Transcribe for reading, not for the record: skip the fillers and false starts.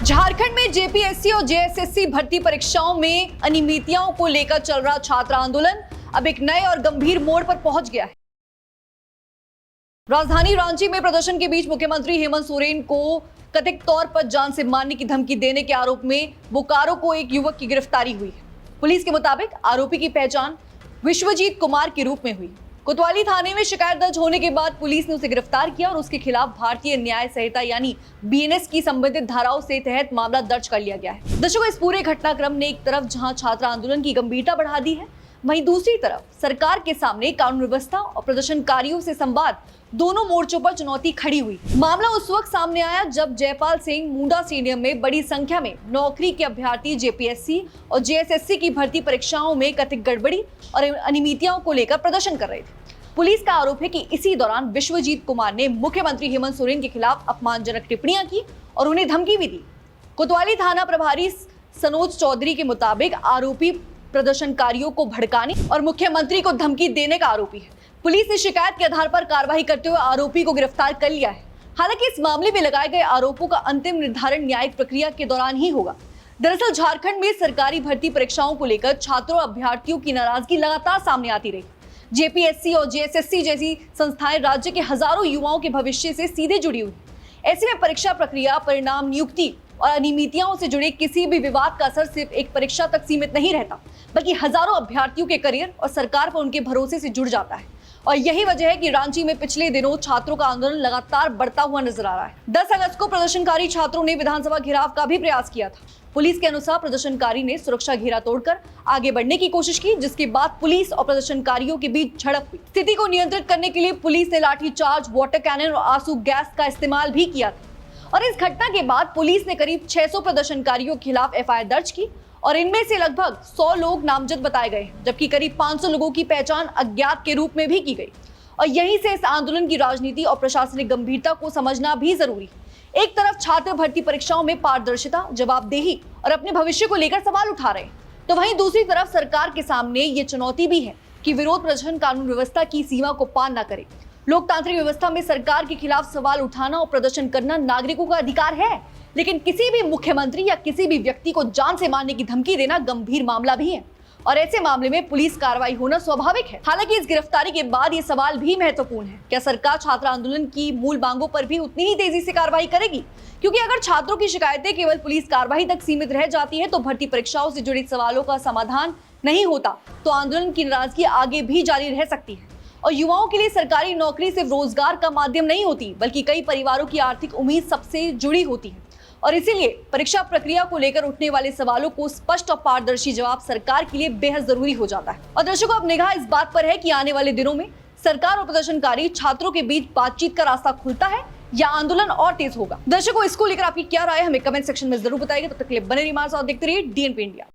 झारखंड में जेपीएससी और जेएसएससी भर्ती परीक्षाओं में अनियमितताओं को लेकर चल रहा छात्र आंदोलन अब एक नए और गंभीर मोड़ पर पहुंच गया है। राजधानी रांची में प्रदर्शन के बीच मुख्यमंत्री हेमंत सोरेन को कथित तौर पर जान से मारने की धमकी देने के आरोप में बोकारो को एक युवक की गिरफ्तारी हुई है। पुलिस के मुताबिक आरोपी की पहचान विश्वजीत कुमार के रूप में हुई। कोतवाली थाने में शिकायत दर्ज होने के बाद पुलिस ने उसे गिरफ्तार किया और उसके खिलाफ भारतीय न्याय संहिता यानी बीएनएस की संबंधित धाराओं से तहत मामला दर्ज कर लिया गया है। दर्शकों, इस पूरे घटनाक्रम ने एक तरफ जहां छात्र आंदोलन की गंभीरता बढ़ा दी है, वहीं दूसरी तरफ सरकार के सामने कानून व्यवस्था और प्रदर्शनकारियों से संवाद दोनों मोर्चों पर चुनौती खड़ी हुई। मामला उस वक्त सामने आया जब जयपाल सिंह मुंडा स्टेडियम में बड़ी संख्या में नौकरी के अभ्यर्थी जेपीएससी और जेएसएससी की भर्ती परीक्षाओं में कथित गड़बड़ी और अनियमितताओं को लेकर प्रदर्शन कर रहे थे। पुलिस का आरोप है कि इसी दौरान विश्वजीत कुमार ने मुख्यमंत्री हेमंत सोरेन के खिलाफ अपमानजनक टिप्पणियां की और उन्हें धमकी भी दी। कोतवाली थाना प्रभारी सनोज चौधरी के मुताबिक आरोपी प्रदर्शनकारियों को भड़काने और मुख्यमंत्री को धमकी देने का आरोपी है। पुलिस ने शिकायत के आधार पर कार्रवाई करते हुए आरोपी को गिरफ्तार कर लिया है। हालांकि इस मामले में लगाए गए आरोपों का अंतिम निर्धारण न्यायिक प्रक्रिया के दौरान ही होगा। दरअसल झारखंड में सरकारी भर्ती परीक्षाओं को लेकर छात्रों और अभ्यर्थियों की नाराजगी लगातार सामने आती रही। जेपीएससी और जेएसएससी जैसी संस्थाएं राज्य के हजारों युवाओं के भविष्य से सीधे जुड़ी हुई। ऐसे में परीक्षा प्रक्रिया, परिणाम, नियुक्ति और अनियमितताओं से जुड़े किसी भी विवाद का असर सिर्फ एक परीक्षा तक सीमित नहीं रहता, बल्कि हजारों अभ्यर्थियों के करियर और सरकार पर उनके भरोसे से जुड़ जाता है। और यही वजह है कि रांची में पिछले दिनों छात्रों का आंदोलन लगातार बढ़ता हुआ नजर आ रहा है। 10 अगस्त को प्रदर्शनकारी छात्रों ने विधानसभा घेराव का भी प्रयास किया था। पुलिस के अनुसार प्रदर्शनकारी ने सुरक्षा घेरा तोड़कर आगे बढ़ने की कोशिश की, जिसके बाद पुलिस और प्रदर्शनकारियों के बीच झड़प हुई। स्थिति को नियंत्रित करने के लिए पुलिस ने लाठीचार्ज, वाटर कैनन और आंसू गैस का इस्तेमाल भी किया था। और इस घटना के बाद पुलिस ने करीब 600 प्रदर्शनकारियों के खिलाफ एफआईआर दर्ज की और इनमें से लगभग 100 लोग नामजद बताए गए, जबकि करीब 500 लोगों की पहचान अज्ञात के रूप में भी की गई। और यहीं से इस आंदोलन की राजनीति और प्रशासनिक गंभीरता को समझना भी जरूरी। एक तरफ छात्र भर्ती परीक्षाओं में पारदर्शिता, जवाबदेही और अपने भविष्य को लेकर सवाल उठा रहे हैं, तो वहीं दूसरी तरफ सरकार के सामने ये चुनौती भी है कि विरोध प्रदर्शन कानून व्यवस्था की सीमा को पार न करे। लोकतांत्रिक व्यवस्था में सरकार के खिलाफ सवाल उठाना और प्रदर्शन करना नागरिकों का अधिकार है, लेकिन किसी भी मुख्यमंत्री या किसी भी व्यक्ति को जान से मारने की धमकी देना गंभीर मामला भी है और ऐसे मामले में पुलिस कार्रवाई होना स्वाभाविक है। हालांकि इस गिरफ्तारी के बाद ये सवाल भी महत्वपूर्ण है, क्या सरकार छात्र आंदोलन की मूल मांगों पर भी उतनी ही तेजी से कार्रवाई करेगी? क्योंकि अगर छात्रों की शिकायतें केवल पुलिस कार्रवाई तक सीमित रह जाती है तो भर्ती परीक्षाओं से जुड़े सवालों का समाधान नहीं होता, तो आंदोलन की नाराजगी आगे भी जारी रह सकती है। और युवाओं के लिए सरकारी नौकरी सिर्फ रोजगार का माध्यम नहीं होती, बल्कि कई परिवारों की आर्थिक उम्मीद सबसे जुड़ी होती है। और इसीलिए परीक्षा प्रक्रिया को लेकर उठने वाले सवालों को स्पष्ट और पारदर्शी जवाब सरकार के लिए बेहद जरूरी हो जाता है। और दर्शकों, अब निगाह इस बात पर है कि आने वाले दिनों में सरकार और प्रदर्शनकारी छात्रों के बीच बातचीत का रास्ता खुलता है या आंदोलन और तेज होगा। दर्शकों, इसको लेकर आपकी क्या राय है हमें कमेंट सेक्शन में जरूर बताइए। तब तक के लिए बने रहिए हमारे साथ, देखते रहिए डीएनपी इंडिया।